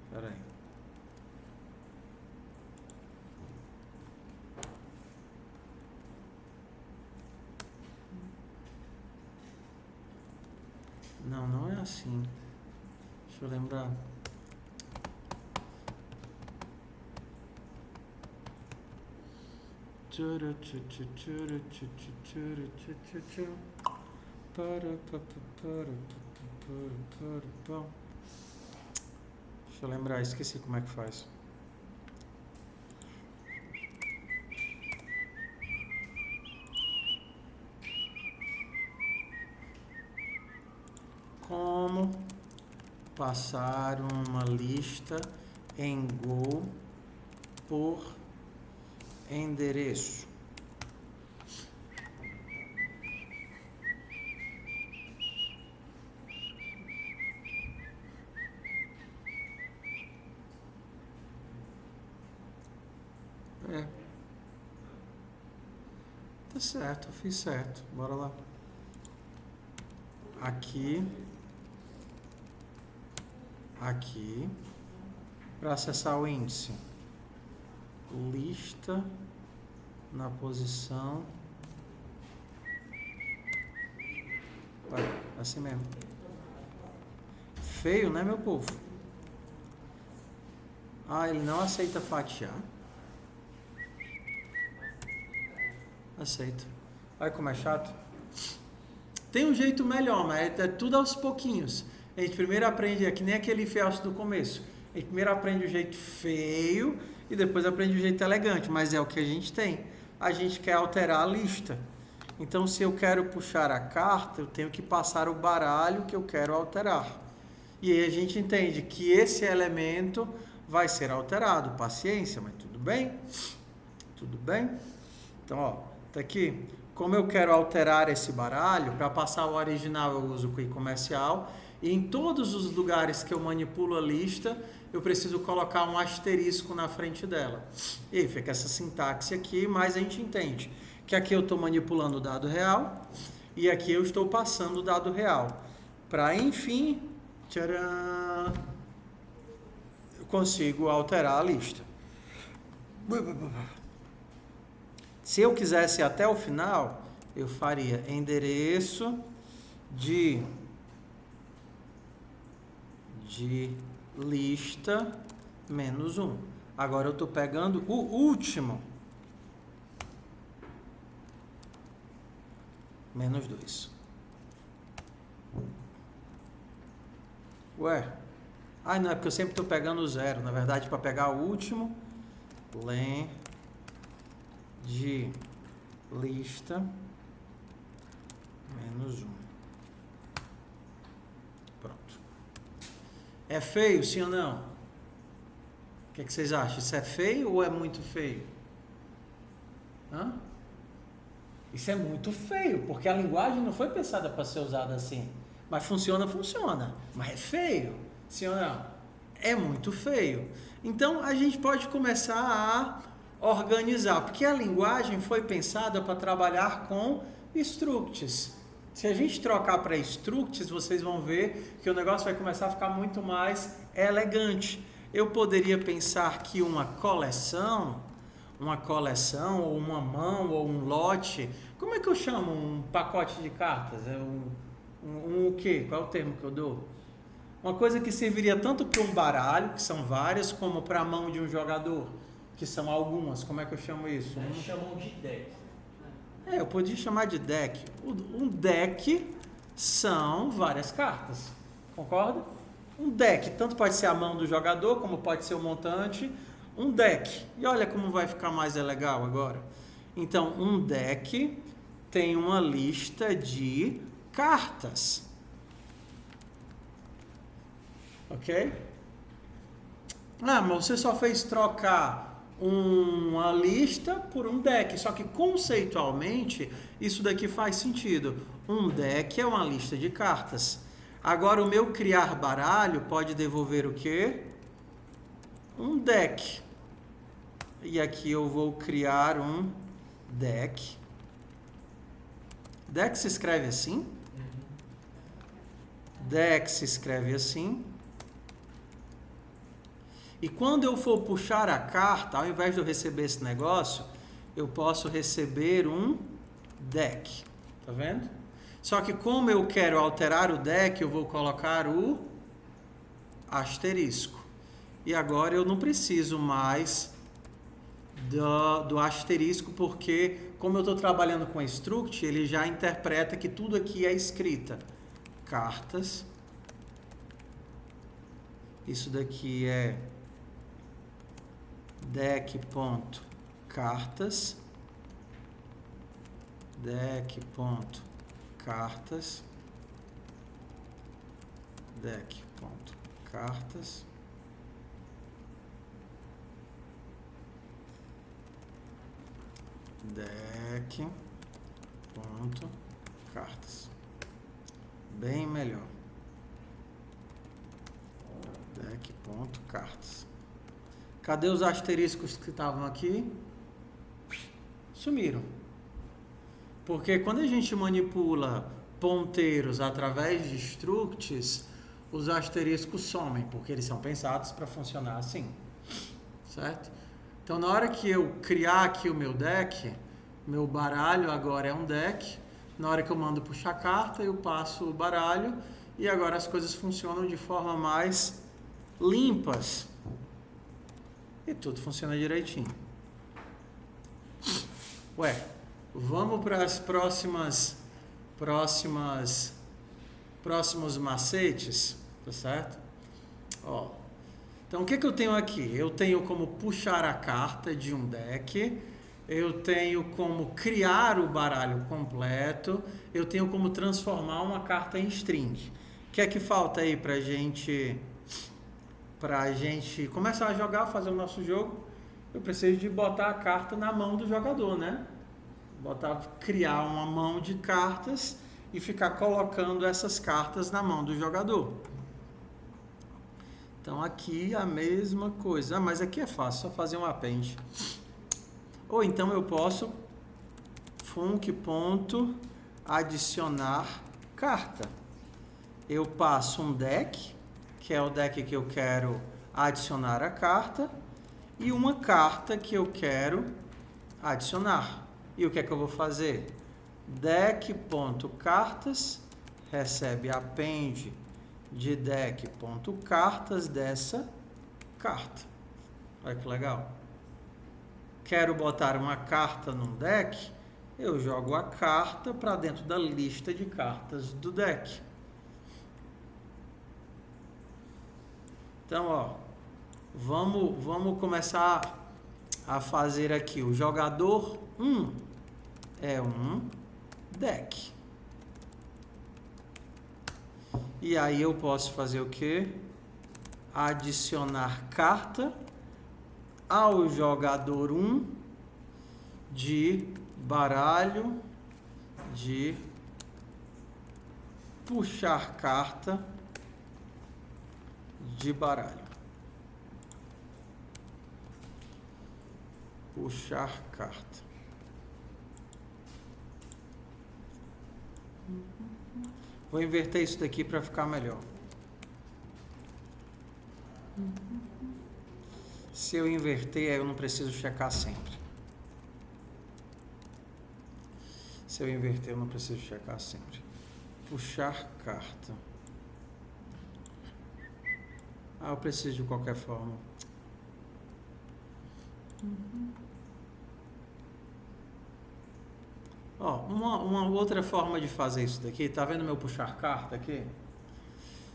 A: Espera aí. Não, não é assim. Deixa eu lembrar. Deixa eu lembrar, esqueci como é que faz. Como passar uma lista em Go por endereço. Tá certo, eu fiz certo. Bora lá. Aqui, para acessar o índice, lista na posição, assim mesmo. Feio, né, meu povo? Ah, ele não aceita fatiar. Aceito. Olha como é chato. Tem um jeito melhor, mas é tudo aos pouquinhos. A gente primeiro aprende, é que nem aquele fiasco do começo. A gente primeiro aprende o jeito feio e depois aprende o jeito elegante, mas é o que a gente tem. A gente quer alterar a lista. Então, se eu quero puxar a carta, eu tenho que passar o baralho que eu quero alterar. E aí a gente entende que esse elemento vai ser alterado. Paciência, mas tudo bem? Tudo bem? Então, ó, tá aqui. Como eu quero alterar esse baralho, para passar o original eu uso o Quick Comercial, e em todos os lugares que eu manipulo a lista, eu preciso colocar um asterisco na frente dela. E aí fica essa sintaxe aqui, mas a gente entende que aqui eu estou manipulando o dado real, e aqui eu estou passando o dado real. Para, enfim, tcharam, eu consigo alterar a lista. Se eu quisesse ir até o final, eu faria endereço de lista menos 1. Agora eu estou pegando o último. Menos 2. Ué? Ah, não, é porque eu sempre estou pegando o 0. Na verdade, para pegar o último, len de lista menos 1. Pronto. É feio, sim ou não? O que vocês acham? Isso é feio ou é muito feio? Hã? Isso é muito feio, porque a linguagem não foi pensada para ser usada assim. Mas funciona. Mas é feio, sim ou não? É muito feio. Então, a gente pode começar a organizar, porque a linguagem foi pensada para trabalhar com structs. Se a gente trocar para structs, vocês vão ver que o negócio vai começar a ficar muito mais elegante. Eu poderia pensar que uma coleção, ou uma mão, ou um lote, como é que eu chamo um pacote de cartas? É o quê? Qual é o termo que eu dou? Uma coisa que serviria tanto para um baralho, que são várias, como para a mão de um jogador, que são algumas. Como é que eu chamo isso?
B: Eles chamam de deck.
A: Eu podia chamar de deck. Um deck são várias cartas. Concorda? Um deck, tanto pode ser a mão do jogador, como pode ser o montante. Um deck. E olha como vai ficar mais legal agora. Então, um deck tem uma lista de cartas. Ok? Ah, mas você só fez trocar uma lista por um deck. Só que conceitualmente, isso daqui faz sentido. Um deck é uma lista de cartas. Agora, o meu criar baralho pode devolver o quê? Um deck. E aqui eu vou criar um deck. Deck se escreve assim? Deck se escreve assim. E quando eu for puxar a carta, ao invés de eu receber esse negócio, eu posso receber um deck. Tá vendo? Só que como eu quero alterar o deck, eu vou colocar o asterisco. E agora eu não preciso mais do asterisco, porque como eu estou trabalhando com struct, ele já interpreta que tudo aqui é escrita. Cartas. Isso daqui é deck.cartas. Deck.cartas. Deck.cartas. Deck.cartas. Bem melhor. Deck.cartas. Cadê os asteriscos que estavam aqui? Sumiram. Porque quando a gente manipula ponteiros através de structs, os asteriscos somem, porque eles são pensados para funcionar assim. Certo? Então, na hora que eu criar aqui o meu deck, meu baralho agora é um deck. Na hora que eu mando puxar carta, eu passo o baralho e agora as coisas funcionam de forma mais limpas. E tudo funciona direitinho. Ué, vamos para as próximos macetes, tá certo? Ó. Então, o que eu tenho aqui? Eu tenho como puxar a carta de um deck, eu tenho como criar o baralho completo, eu tenho como transformar uma carta em string. O que é que falta aí pra gente começar a jogar, fazer o nosso jogo? Eu preciso de botar a carta na mão do jogador, né? Criar uma mão de cartas e ficar colocando essas cartas na mão do jogador. Então, aqui a mesma coisa. Ah, mas aqui é fácil, só fazer um append. Ou então eu posso func.adicionar carta. Eu passo um deck, que é o deck que eu quero adicionar a carta, e uma carta que eu quero adicionar. E o que é que eu vou fazer? Deck.cartas recebe append de deck.cartas dessa carta. Olha que legal. Quero botar uma carta num deck, eu jogo a carta para dentro da lista de cartas do deck. Então, ó, vamos começar a fazer aqui. O jogador 1 é um deck. E aí eu posso fazer o quê? Adicionar carta ao jogador 1 de baralho de puxar carta de baralho. Puxar carta. Vou inverter isso daqui para ficar melhor. Se eu inverter, eu não preciso checar sempre. Se eu inverter, eu não preciso checar sempre. Puxar carta. Ah, eu preciso de qualquer forma. Ó, uma outra forma de fazer isso daqui, tá vendo meu puxar carta aqui?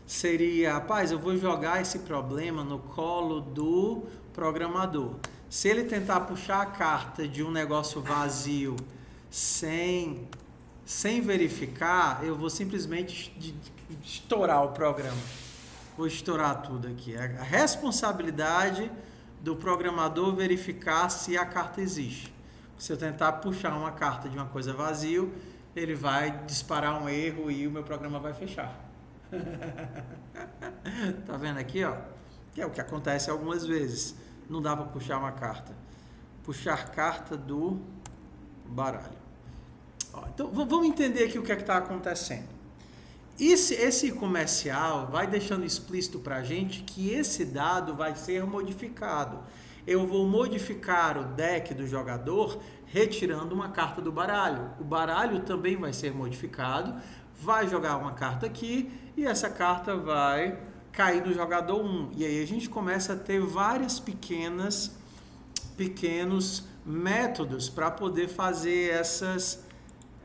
A: Seria, rapaz, eu vou jogar esse problema no colo do programador. Se ele tentar puxar a carta de um negócio vazio sem verificar, eu vou simplesmente estourar o programa. Vou estourar tudo aqui. A responsabilidade do programador verificar se a carta existe. Se eu tentar puxar uma carta de uma coisa vazio, ele vai disparar um erro e o meu programa vai fechar. Tá vendo aqui, ó? Que é o que acontece algumas vezes. Não dá para puxar uma carta. Puxar carta do baralho. Ó, então, vamos entender aqui o que é que está acontecendo. Esse comercial vai deixando explícito para a gente que esse dado vai ser modificado. Eu vou modificar o deck do jogador retirando uma carta do baralho. O baralho também vai ser modificado, vai jogar uma carta aqui e essa carta vai cair no jogador 1. E aí a gente começa a ter vários pequenos métodos para poder fazer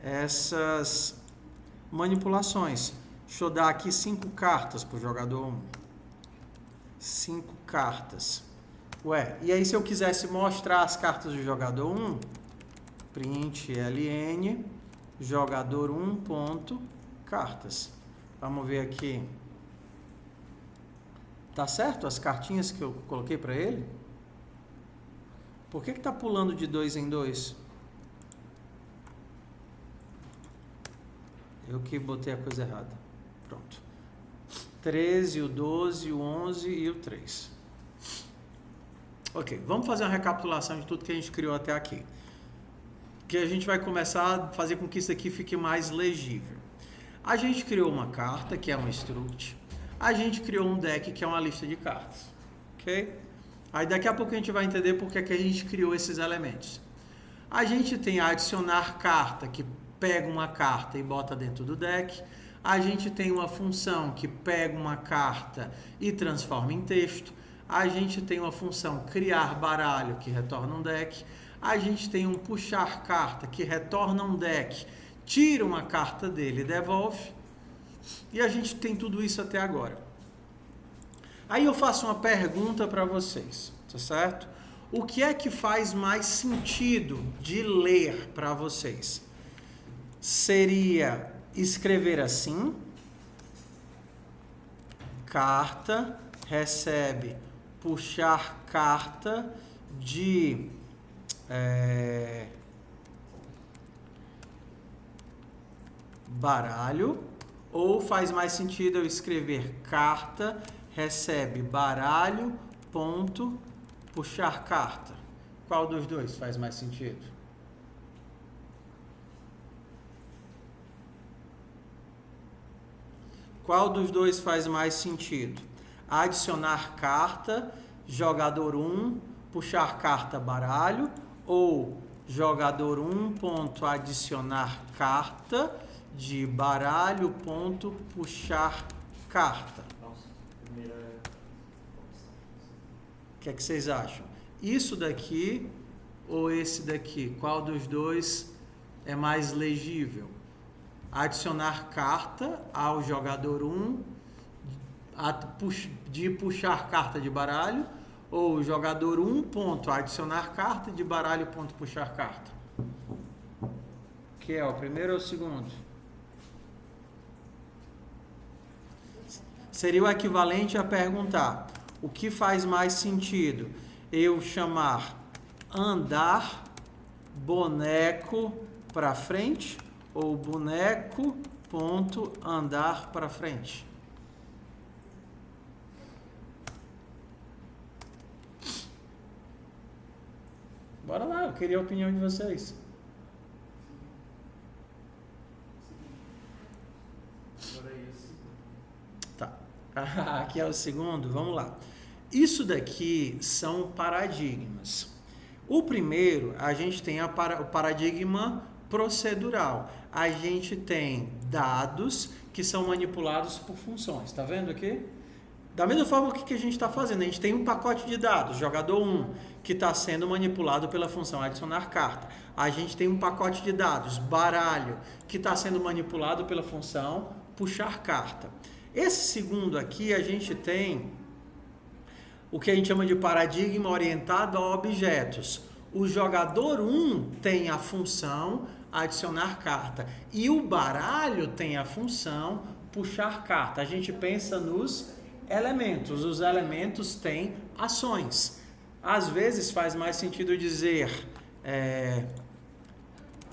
A: essas manipulações. Deixa eu dar aqui 5 cartas para o jogador 1. 5 cartas. Ué, e aí se eu quisesse mostrar as cartas do jogador 1, print ln, jogador 1 ponto, cartas. Vamos ver aqui. Tá certo as cartinhas que eu coloquei para ele? Por que tá pulando de 2 em 2? Eu que botei a coisa errada. Pronto. 13, o 12, o 11 e o 3. Ok, vamos fazer uma recapitulação de tudo que a gente criou até aqui. Que a gente vai começar a fazer com que isso aqui fique mais legível. A gente criou uma carta, que é um struct. A gente criou um deck, que é uma lista de cartas. Ok? Aí daqui a pouco a gente vai entender por que a gente criou esses elementos. A gente tem adicionar carta, que pega uma carta e bota dentro do deck. A gente tem uma função que pega uma carta e transforma em texto. A gente tem uma função criar baralho, que retorna um deck. A gente tem um puxar carta, que retorna um deck, tira uma carta dele e devolve. E a gente tem tudo isso até agora. Aí eu faço uma pergunta para vocês, tá certo? O que é que faz mais sentido de ler para vocês? Seria escrever assim: carta recebe puxar carta de baralho, ou faz mais sentido eu escrever carta recebe baralho ponto puxar carta? Qual dos dois faz mais sentido? Qual dos dois faz mais sentido? Adicionar carta, jogador 1, puxar carta baralho, ou jogador 1 ponto adicionar carta de baralho ponto puxar carta?
B: Nossa, primeira
A: O que é que vocês acham? Isso daqui ou esse daqui? Qual dos dois é mais legível? Adicionar carta ao jogador 1 de puxar carta de baralho, ou jogador 1 ponto adicionar carta de baralho ponto puxar carta? Que é o primeiro ou o segundo? Seria o equivalente a perguntar: o que faz mais sentido? Eu chamar andar boneco para frente ou boneco ponto andar para frente? Bora lá, eu queria a opinião de vocês.
B: agora é isso.
A: Tá. Aqui é o segundo, vamos lá. Isso daqui são paradigmas. O primeiro, a gente tem o paradigma procedural. A gente tem dados que são manipulados por funções. Tá vendo aqui? Da mesma forma, o que a gente está fazendo? A gente tem um pacote de dados, jogador 1, que está sendo manipulado pela função adicionar carta. A gente tem um pacote de dados, baralho, que está sendo manipulado pela função puxar carta. Esse segundo aqui, a gente tem o que a gente chama de paradigma orientado a objetos. O jogador 1 tem a função adicionar carta e o baralho tem a função puxar carta. A gente pensa nos elementos. Os elementos têm ações. Às vezes faz mais sentido dizer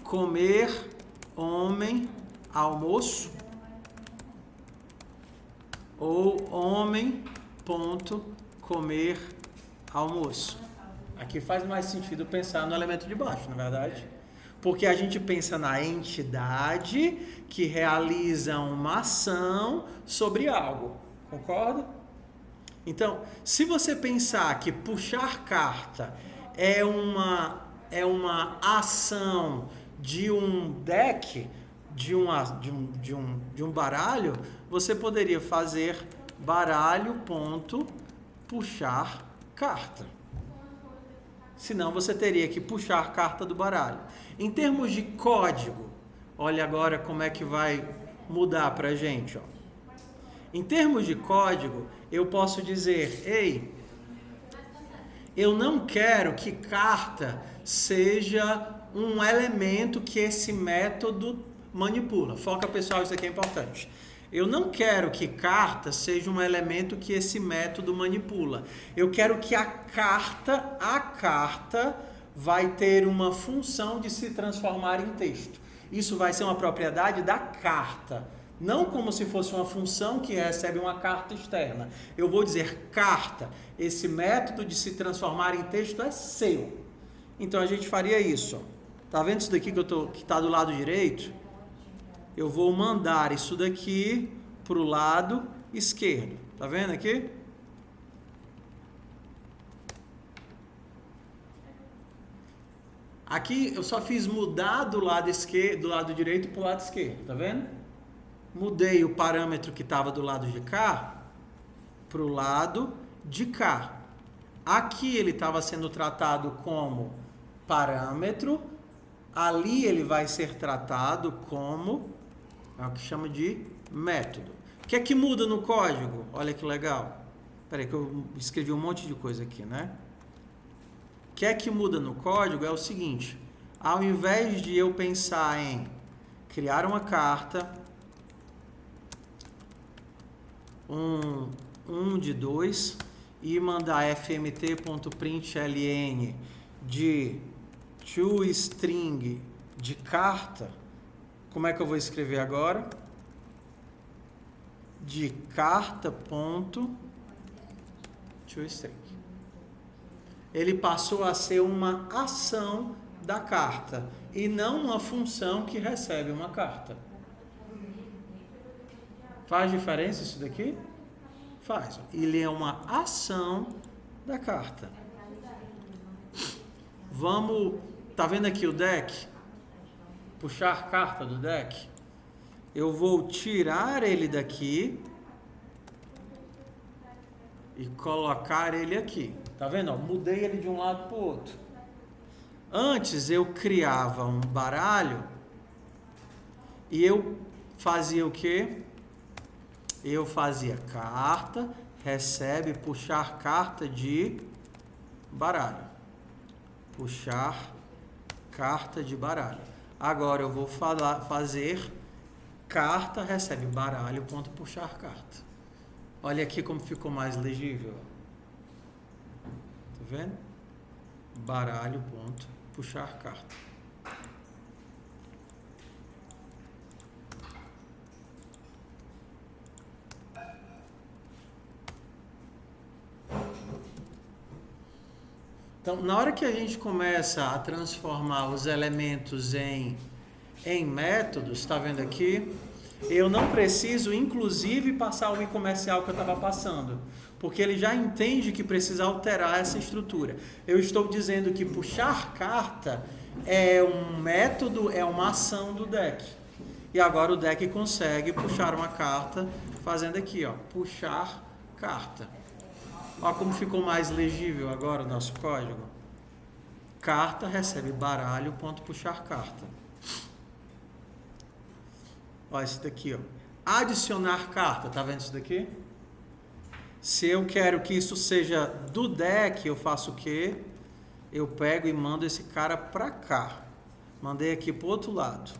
A: comer, homem, almoço, ou homem, ponto, comer, almoço. Aqui faz mais sentido pensar no elemento de baixo, na verdade. Porque a gente pensa na entidade que realiza uma ação sobre algo. Concorda? Então, se você pensar que puxar carta é uma ação de um deck, de um baralho, você poderia fazer baralho, ponto, puxar carta. Senão você teria que puxar carta do baralho. Em termos de código, olha agora como é que vai mudar para a gente. Ó. Em termos de código, eu posso dizer, ei, eu não quero que carta seja um elemento que esse método manipula. Foca, pessoal, isso aqui é importante. Eu não quero que carta seja um elemento que esse método manipula. Eu quero que a carta vai ter uma função de se transformar em texto. Isso vai ser uma propriedade da carta, não como se fosse uma função que recebe uma carta externa. Eu vou dizer, carta, esse método de se transformar em texto é seu. Então a gente faria isso. Ó. Tá vendo isso daqui que está do lado direito? Eu vou mandar isso daqui para o lado esquerdo. Tá vendo aqui? Aqui eu só fiz mudar do lado esquerdo, do lado direito para o lado esquerdo. Tá vendo? Mudei o parâmetro que estava do lado de cá para o lado de cá. Aqui ele estava sendo tratado como parâmetro. Ali ele vai ser tratado como é o que chama de método. O que é que muda no código? Olha que legal. Espera aí que eu escrevi um monte de coisa aqui, né? O que é que muda no código é o seguinte. Ao invés de eu pensar em criar uma carta, de 2, e mandar fmt.println de toString de carta, como é que eu vou escrever agora? De carta.toString. Ele passou a ser uma ação da carta e não uma função que recebe uma carta. Faz diferença isso daqui? Faz. Ele é uma ação da carta. Vamos... Tá vendo aqui o deck? Puxar carta do deck. Eu vou tirar ele daqui e colocar ele aqui. Tá vendo? Ó, mudei ele de um lado para o outro. Antes eu criava um baralho e eu fazia o quê? Eu fazia carta, recebe, puxar carta de baralho. Puxar carta de baralho. Agora eu vou fazer carta, recebe baralho, ponto, puxar carta. Olha aqui como ficou mais legível. Tá vendo? Baralho, ponto, puxar carta. Então, na hora que a gente começa a transformar os elementos em métodos, está vendo aqui? Eu não preciso, inclusive, passar o comercial que eu estava passando, porque ele já entende que precisa alterar essa estrutura. Eu estou dizendo que puxar carta é um método, é uma ação do deck. E agora o deck consegue puxar uma carta, fazendo aqui, ó, puxar carta. Olha como ficou mais legível agora o nosso código. Carta recebe baralho, ponto, puxar carta. Olha esse daqui, ó. Adicionar carta, tá vendo isso daqui? Se eu quero que isso seja do deck, eu faço o quê? Eu pego e mando esse cara para cá. Mandei aqui pro outro lado.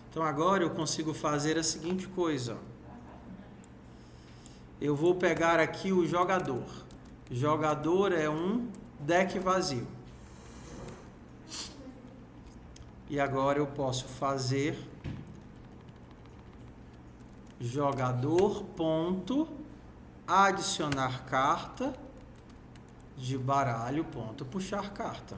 A: Então agora eu consigo fazer a seguinte coisa, ó. eu vou pegar aqui o jogador. Jogador é um deck vazio. E agora eu posso fazer jogador ponto adicionar carta de baralho ponto puxar carta.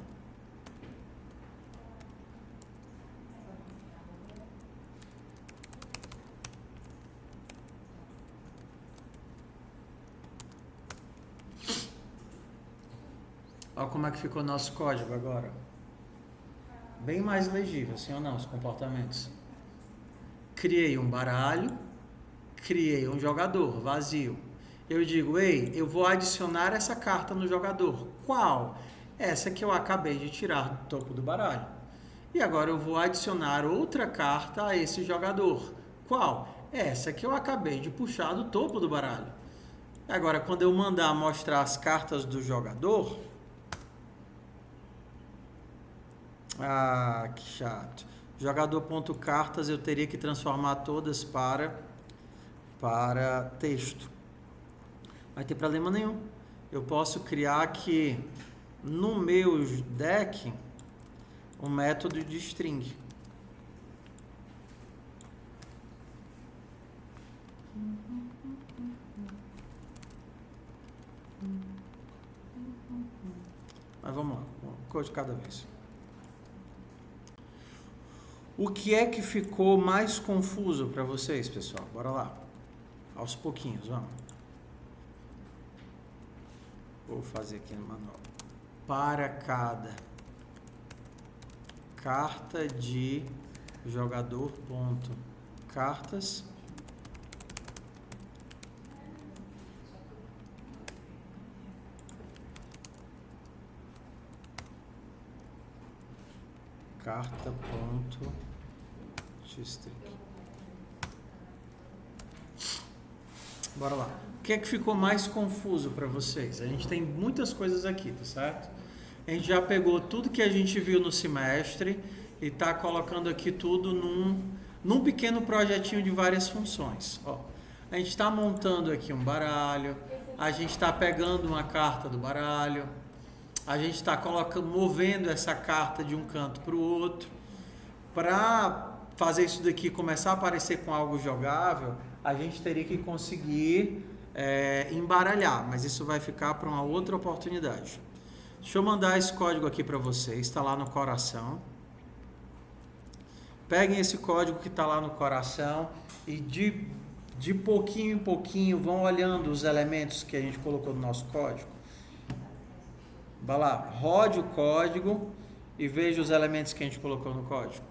A: Olha como é que ficou o nosso código agora. Bem mais legível, sim ou não, os comportamentos. Criei um baralho, criei um jogador vazio. Eu digo, ei, eu vou adicionar essa carta no jogador. Qual? Essa que eu acabei de tirar do topo do baralho. E agora eu vou adicionar outra carta a esse jogador. Qual? Essa que eu acabei de puxar do topo do baralho. Agora, quando eu mandar mostrar as cartas do jogador... Ah, que chato. Jogador.cartas eu teria que transformar todas para texto. Não vai ter problema nenhum. Eu posso criar aqui no meu deck um método de string. Mas vamos lá, uma coisa de cada vez. O que é que ficou mais confuso para vocês, pessoal? Bora lá. Aos pouquinhos, vamos. Vou fazer aqui no manual. Para cada carta de jogador ponto cartas, carta ponto string. Bora lá. O que é que ficou mais confuso para vocês? A gente tem muitas coisas aqui, tá certo? A gente já pegou tudo que a gente viu no semestre e está colocando aqui tudo num pequeno projetinho de várias funções. Ó, a gente está montando aqui um baralho, a gente está pegando uma carta do baralho, a gente está movendo essa carta de um canto para o outro. Para fazer isso daqui começar a aparecer com algo jogável, a gente teria que conseguir embaralhar, mas isso vai ficar para uma outra oportunidade. Deixa eu mandar esse código aqui para vocês, está lá no coração. Peguem esse código que está lá no coração e de pouquinho em pouquinho vão olhando os elementos que a gente colocou no nosso código. Vai lá, rode o código e veja os elementos que a gente colocou no código.